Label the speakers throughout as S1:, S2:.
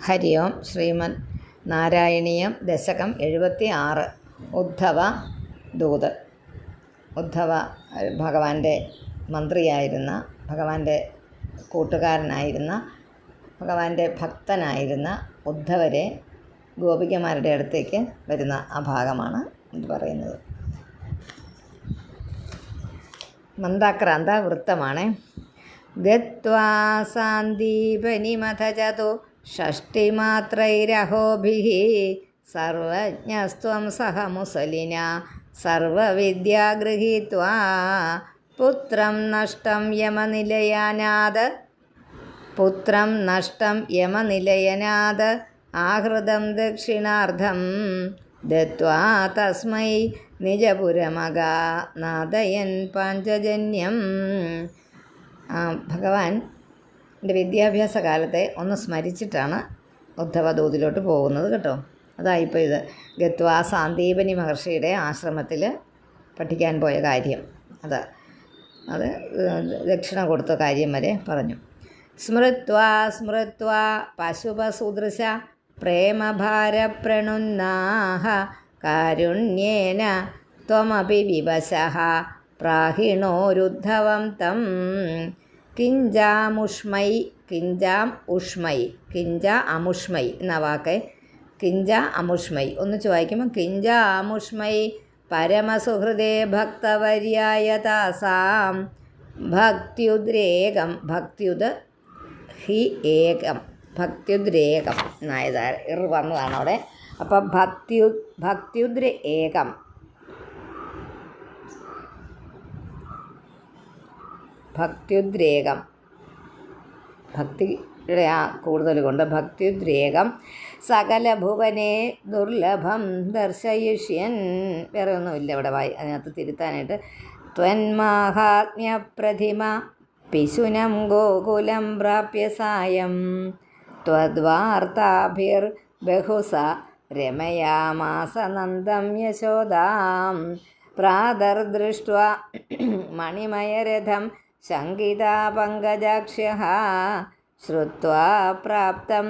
S1: ഹരി ഓം. ശ്രീമദ് നാരായണീയം ദശകം 76. ഉദ്ധവ ദൂത്. ഉദ്ധവ ഭഗവാന്റെ മന്ത്രിയായിരുന്ന, ഭഗവാന്റെ കൂട്ടുകാരനായിരുന്ന, ഭഗവാന്റെ ഭക്തനായിരുന്ന ഉദ്ധവരെ ഗോപികമാരുടെ അടുത്തേക്ക് വരുന്ന ആ ഭാഗമാണ് ഇത് പറയുന്നത്. മന്ദാക്രാന്ത വൃത്തമാണ്. ഗത്വാ സാന്ദീപനിമഥജതു ഷഷ്ടിമാത്രൈരഹോഭിഃ സർവജ്ഞസ്ത്വം സഹ മുസലിന സർവവിദ്യാ ഗൃഹീത്വാ പുത്രം നഷ്ടം യമനിലയനാത് ആഹൃതം ദക്ഷിണാർദ്ധം ദത്വാ തസ്മൈ നിജപുരമഗാ നാദയൻ പാഞ്ചജന്യം. ഭഗവാൻ്റെ വിദ്യാഭ്യാസ കാലത്തെ ഒന്ന് സ്മരിച്ചിട്ടാണ് ഉദ്ധവദൂതിലോട്ട് പോകുന്നത് കേട്ടോ. അതായിപ്പോൾ ഇത് ഗത്വാ സാന്ദീപനി മഹർഷിയുടെ ആശ്രമത്തിൽ പഠിക്കാൻ പോയ കാര്യം, അത് ദക്ഷിണ കൊടുത്ത കാര്യം വരെ പറഞ്ഞു. സ്മൃത്വാ പശുപസുദൃശ പ്രേമഭാരപ്രണുന്നാഹ കാരുണ്യേന ത്വമപി വിവശഃ പ്രാഹിണോരുദ്ധവം തം കിഞ്ചാമുഷ്മൈ എന്ന വാക്ക് കിഞ്ചാമുഷ്മൈ ഒന്നിച്ച് വായിക്കുമ്പോൾ കിഞ്ചാമുഷ്മൈ പരമസുഹൃദേ ഭക്തവര്യായ താസാം ഭക്ത്യുദ്രേകം എന്നായത് വന്നതാണ് അവിടെ. അപ്പം ഭക്ത്യുദ്രേകം ഭക്തിയുടെ ആ കൂടുതൽ കൊണ്ട് ഭക്ത്യുദ്രേകം സകല ഭുവനെ ദുർലഭം ദർശയിഷ്യൻ. വേറെ ഒന്നുമില്ല ഇവിടെ അതിനകത്ത് തിരുത്താനായിട്ട്. ത്വന്മാഹാത്മ്യപ്രതിമ പിശുനം ഗോകുലം പ്രാപ്യ സായം ത്വദ്വാർത്താഭിർബഹുസ രമയാമാസ നന്ദം യശോദാം പ്രാതർദൃഷ്ട്വാ മണിമയരഥം ശങ്കിതാ പങ്കജാക്ഷ്യഃ ശ്രുത്വാ പ്രാപ്തം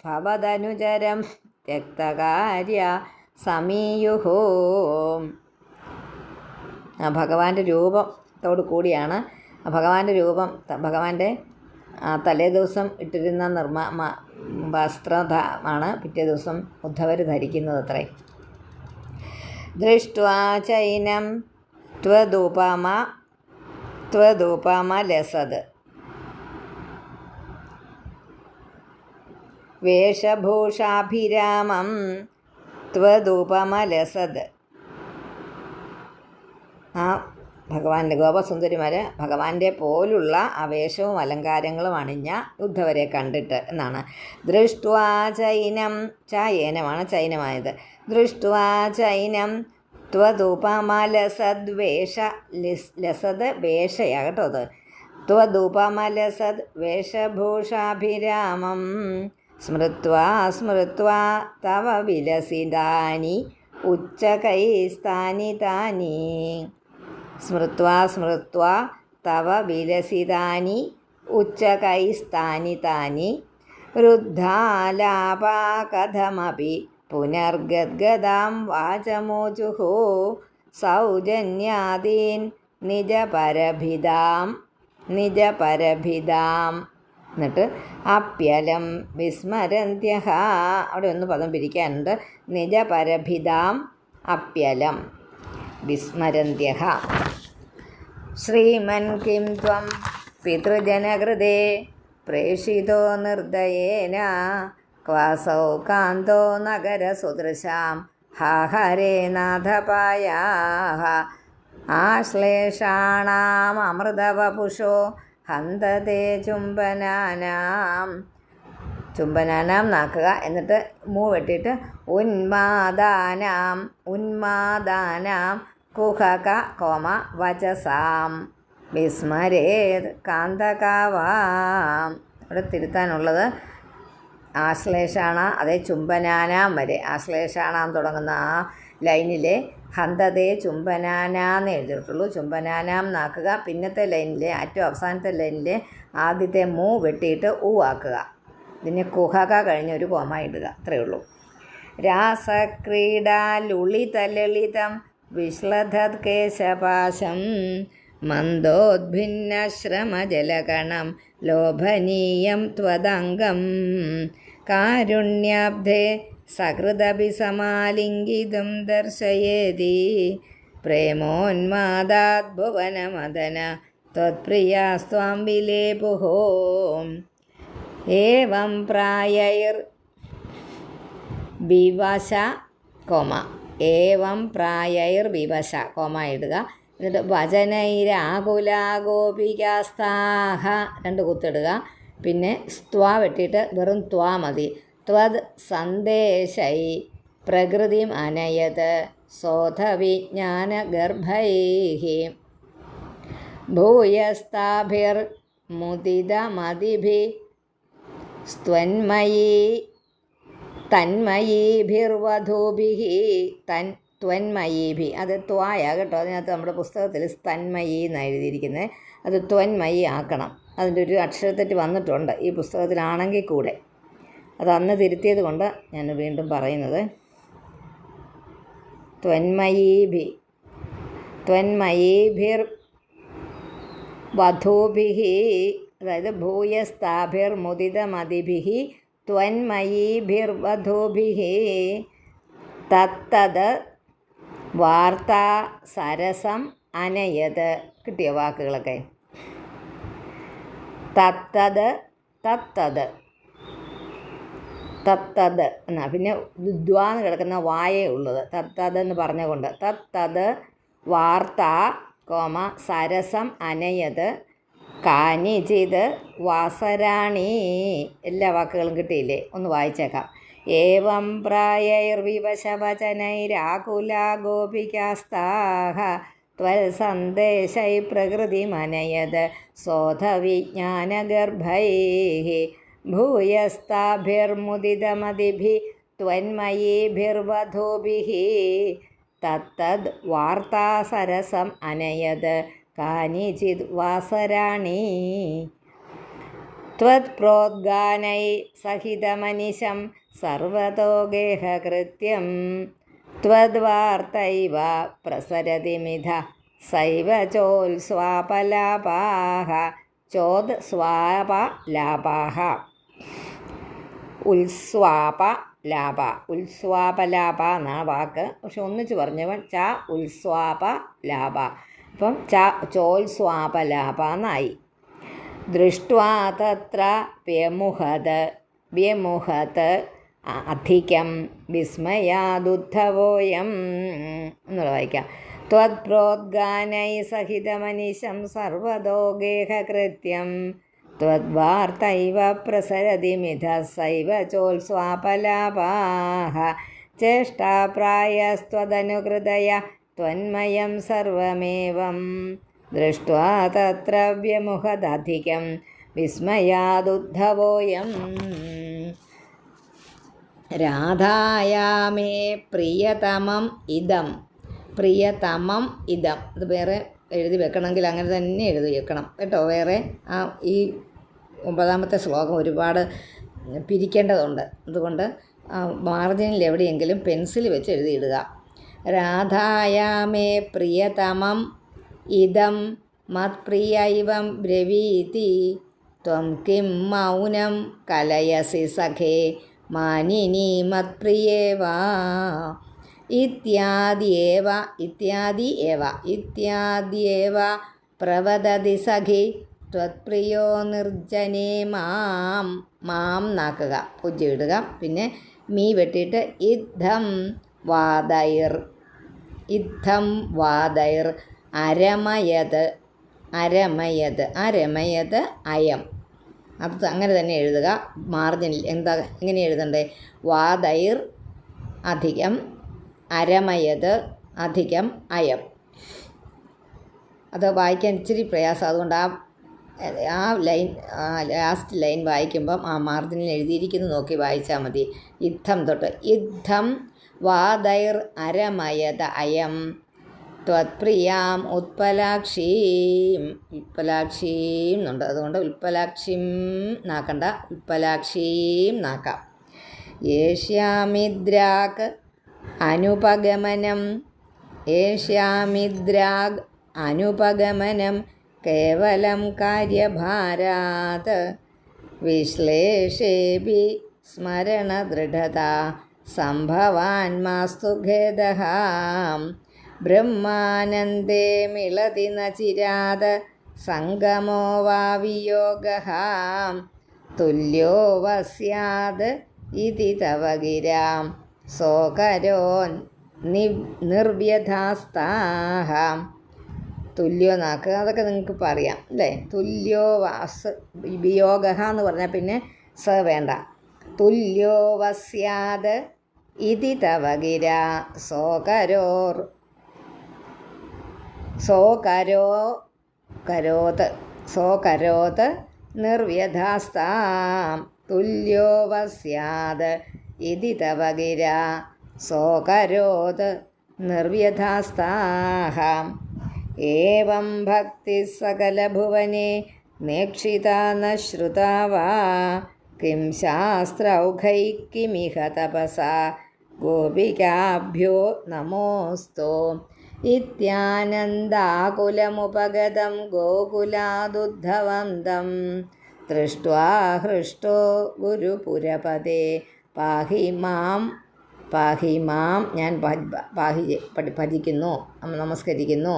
S1: ഭവദനുചരം ത്യക്തകാര്യ സമീയുഃ. ഭഗവാന്റെ രൂപത്തോടു കൂടിയാണ്. ഭഗവാന്റെ തലേ ദിവസം ഇട്ടിരുന്ന വസ്ത്രമാണ് പിറ്റേ ദിവസം ഉദ്ധവർ ധരിക്കുന്നത് അത്രേ. ദൃഷ്ട്വാ ചൈനം ത്വദുപമലസത് വേഷഭൂഷാഭിരാമം ത്വദുപമലസത്. ഭഗവാന്റെ ഗോപസുന്ദരിമാർ ഭഗവാന്റെ പോലുള്ള ആവേശവും അലങ്കാരങ്ങളും അണിഞ്ഞ ഉദ്ധവരെ കണ്ടിട്ട് എന്നാണ്. ദൃഷ്ട്വാ ചൈനം, ചൈനമാണ് ചൈനമായത്. ദൃഷ്ട്വാ ചൈനം ത്വദുപമലസദ്വേഷ, ലസത് വേഷയാകട്ടോ അത്. ത്വദുപമലസദ് വേഷഭൂഷാഭിരാമം സ്മൃത്വാ തവ വിലസിതാനി ഉച്ചകൈസ്ഥാനി താനി. സ്മൃത്വാ തവ വിലസിതാനി ഉച്ചകൈസ്ഥാനി താനി രുദ്ധാലാപാ കഥമപി പുനർഗദ്ഗദാം വാചമോചുഃ സൗജന്യാദീൻ നിജപരഭിതാം. എന്നിട്ട് അപ്യലം വിസ്മരന്ത്യഃ, അവിടെ ഒന്ന് പദം പിരിക്കാനുണ്ട്. നിജപരഭിതാം അപ്യലം വിസ്മരന്ത്യഃ. ശ്രീമൻ കിം ത്വം പിതൃജനകൃതേ പ്രേഷിതോ നിർദ്ദയേന ക്വാസൗ കാന്തോ നഗരസുദൃശാം ഹാഹരേ നാഥപായാഃ ആശ്ലേഷാണാമൃതവപുഷോ ഹന്തതേ ചുംബനാനാം നാക്കുക. എന്നിട്ട് വെട്ടിയിട്ട് ഉന്മാദാനാം കുഹക കോമ വചസാം വിസ്മരേത് കാന്തകാവാം. ഇവിടെ തിരുത്താനുള്ളത് ആശ്ലേഷാണ, അതേ ചുംബനാനാം വരെ ആശ്ലേഷാണാം തുടങ്ങുന്ന ആ ലൈനിലെ ഹന്തതേ ചുംബനാനാന്ന് എഴുതിയിട്ടുള്ളൂ. ചുംബനാനാം എന്നാക്കുക. പിന്നത്തെ ലൈനിലെ ഏറ്റവും അവസാനത്തെ ലൈനിലെ ആദ്യത്തെ മൂ വെട്ടിയിട്ട് ഊ ആക്കുക. ഇതിന് കുഹക കഴിഞ്ഞൊരു കോമ ഇടുക. അത്രയേ ഉള്ളൂ. രാസക്രീഡാലുളിതലളിതം വിശ്ലധത് കേശപാശം മന്ദോദ്ഭിന്നശ്രമജലകണം ലോഭനീയം ത്വദംഗം കാരുണ്യാബ്ധേ സകൃദഭിസമാലിംഗിതും ദർശയേതി പ്രേമോന്മാദാത് ഭുവനമദന ത്വത്പ്രിയാസ്ത്വാം വിലേപുഃ ഏവം പ്രായൈർ വിവശ കോമ ഏവം പ്രായൈർ വിവശ കോമ ഇടുക. എന്നിട്ട് വചനൈരാകുലാഗോപികാസ്താഹ 2 കുത്തിടുക. പിന്നെ സ്ത്വാ വെട്ടിയിട്ട് വെറും ത്വാ മതി. ത്വത് സന്ദേശൈ പ്രകൃതിം അനയത് സോധവിജ്ഞാനഗർഭൈഃ ഭൂയസ്താഭിർമുദിതമതിഭിः തന്മയീഭിർവധൂഭിः ത്വന്മയീഭി അത് ത്വായ കേട്ടോ. അതിനകത്ത് നമ്മുടെ പുസ്തകത്തിൽ സ്തന്മയി എന്നാണ് എഴുതിയിരിക്കുന്നത്. അത് ത്വന്മയി ആക്കണം. അതിൻ്റെ ഒരു അക്ഷരത്തെറ്റ് വന്നിട്ടുണ്ട് ഈ പുസ്തകത്തിലാണെങ്കിൽ കൂടെ. അത് അന്ന് തിരുത്തിയത് കൊണ്ട് ഞാൻ വീണ്ടും പറയുന്നത്. ത്വന്മയീഭിർ വധൂഭിः അതായത് ഭൂയസ്താഭിർമുദിതമതിഭിः ത്വന്മയീഭിർവധൂഭിः തത്തത് വാർത്താ സരസം അനയത്. കിട്ടിയ വാക്കുകളൊക്കെ? തത്തത് എന്നാ. പിന്നെ ദ്വാന്ന് കിടക്കുന്ന വായേ ഉള്ളത്. തത്തതെന്ന് പറഞ്ഞുകൊണ്ട് തത്തത് വാർത്ത കോമ സരസം അനയത് കാനിചിത് വാസരാണി. എല്ലാ വാക്കുകളും കിട്ടിയില്ലേ? ഒന്ന് വായിച്ചേക്കാം. ഏവം പ്രായൈർവിവശവചനൈരാകുലാ ഗോപികാസ്താഹ ത്വൽസന്ദേശൈ പ്രകൃതിമനയത് സോധവിജ്ഞാനഗർഭൈഃ ഭൂയസ്താഭിർമുദിതമതിഭിः ത്വന്മയീഭിർവധൂഭിः തത്തദ് വാർത്താസരസം അനയത് കാനിചിത് വാസരാണി ത്വത്പ്രോദ്ഗാനൈ സഹിതമനിശം സർവതോ ഗേഹകൃത്യം ത്വദ്വാർത്തൈവ പ്രസരതിമിധ സൈവ ചോത്സ്വാപലാപാഃ ചോദ്സ്വാപലാപാഃ ഉത്സ്വാപലാപ എന്നാ വാക്ക്. പക്ഷെ ഒന്നിച്ച് പറഞ്ഞവൻ ച ഉത്സ്വാപലാപ. അപ്പം ചോത്സ്വാപലാപ എന്നായി. ദൃഷ്ട്വാ തത്ര വ്യമുഹത് അധികം വിസ്മയാദുദ്ധവോയം എന്നുള്ള വായിക്കാം. ത്വത്പ്രോദ്ഗാനൈ സഹിതമനിശം സർവതോ ഗേഹകൃത്യം ത്വദ്വാർത്തൈവ പ്രസരതിമിധ സൈവ ചോത്സ്വാപലാപാഃ ചേഷ്ടാപ്രായസ്ത്വദനുകൃതയ ത്വന്മയം സർവമേവം ദൃഷ്ട്വാ തത്ര വ്യമുഹദധികം വിസ്മയാദുദ്ധവോയം രാധായാമേ പ്രിയതമം ഇദം. ഇത് വേറെ എഴുതി വെക്കണമെങ്കിൽ അങ്ങനെ തന്നെ എഴുതി വെക്കണം കേട്ടോ. വേറെ ഈ 9ാമത്തെ ശ്ലോകം ഒരുപാട് പിരിക്കേണ്ടതുണ്ട്. അതുകൊണ്ട് മാർജിനിൽ എവിടെയെങ്കിലും പെൻസിൽ വെച്ച് എഴുതിയിടുക. രാധായാമേ പ്രിയതമം ഇദം മത്പ്രിയൈവം ബ്രവീതി ത്വം കിം മൗനം കലയസി സഖേ മാനിനി മത്പ്രിയേവ ഇത്യാദ്യേവ പ്രവദതി സഖി ത്വത്പ്രിയോ നിർജ്ജനേ മാം നാക്കുക ഉജ്ജിടുക. പിന്നെ മീ വെട്ടിയിട്ട് ഇദ്ധം വാദൈർ അരമയത് അയം. അത് അങ്ങനെ തന്നെ എഴുതുക. മാർജിനിൽ എങ്ങനെ എഴുതണ്ടേ? വാദൈർ അധികം അരമയത് അധികം അയം. അത് വായിക്കാൻ ഇച്ചിരി പ്രയാസം. അതുകൊണ്ട് ആ ലൈൻ ലാസ്റ്റ് ലൈൻ വായിക്കുമ്പം ആ മാർജിനിൽ എഴുതിയിരിക്കുന്നത് നോക്കി വായിച്ചാൽ മതി. യുദ്ധം തൊട്ട് യുദ്ധം വാദൈർ അരമയത അയം ത്വത്പ്രിയാം ഉത്പലാക്ഷീം എന്നുണ്ട്. അതുകൊണ്ട് ഉത്പലാക്ഷിം നാക്കണ്ട, ഉത്പലാക്ഷീം നാക്കാം. ഏഷ്യാമിദ്രാഗ് അനുപഗമനം കേവലം കാര്യഭാരാത് വിശ്ലേഷേപി സ്മരണദൃഢത സംഭവാൻ മാസ്തു ഖേദഃ. ബ്രഹ്മാനന്ദേ മിളതി ന ചിരാത് സംഗമോ വാ വിയോഗഃ. തുല്യോ വസ്യാത് ഇതി തവ ഗിരാം സോകരോ നിർവ്യഥാസ്താഹ. തുല്യോ നാക്ക് അതൊക്കെ നിങ്ങൾക്ക് പറയാം അല്ലേ. തുല്യോ വാസ് വിയോഗ എന്ന് പറഞ്ഞാൽ പിന്നെ സ വേണ്ട. തുല്യോ വസ്യാത് ഇതി തവ ഗിര സോകരോത് നിർവ്യഥാസ്താം. തുല്യോ വസ്യാത് ഇതി തവ ഗിര സോകരോത് നിർവ്യഥാസ്താഹ. ഏവം ഭക്തി സകലഭുവനെ നേക്ഷിതാ ന ശ്രുതാ വാ. കിം ശാസ്ത്രൗഘൈ കിമിഹ തപസാ ഗോപികാഭ്യോ നമോസ്തു. ഇത്യാനന്ദാകുലമുപഗതം ഗോകുലാദുദ്ധവം തം ദൃഷ്ട്വാ ഹൃഷ്ടോ ഗുരുപുരപദേ പാഹി മാം ഞാൻ ഭജിക്കുന്നു, നമസ്കരിക്കുന്നു.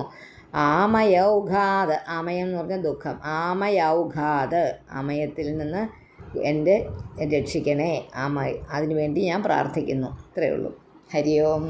S1: ആമയൗഘാത്, ആമയം എന്ന് പറഞ്ഞാൽ ദുഃഖം. ആമയൗഘാത്, ആമയത്തിൽ നിന്ന് എൻ്റെ രക്ഷിക്കണേ. അതിനുവേണ്ടി ഞാൻ പ്രാർത്ഥിക്കുന്നു. ഇത്രയേ ഉള്ളൂ. ഹരി ഓം.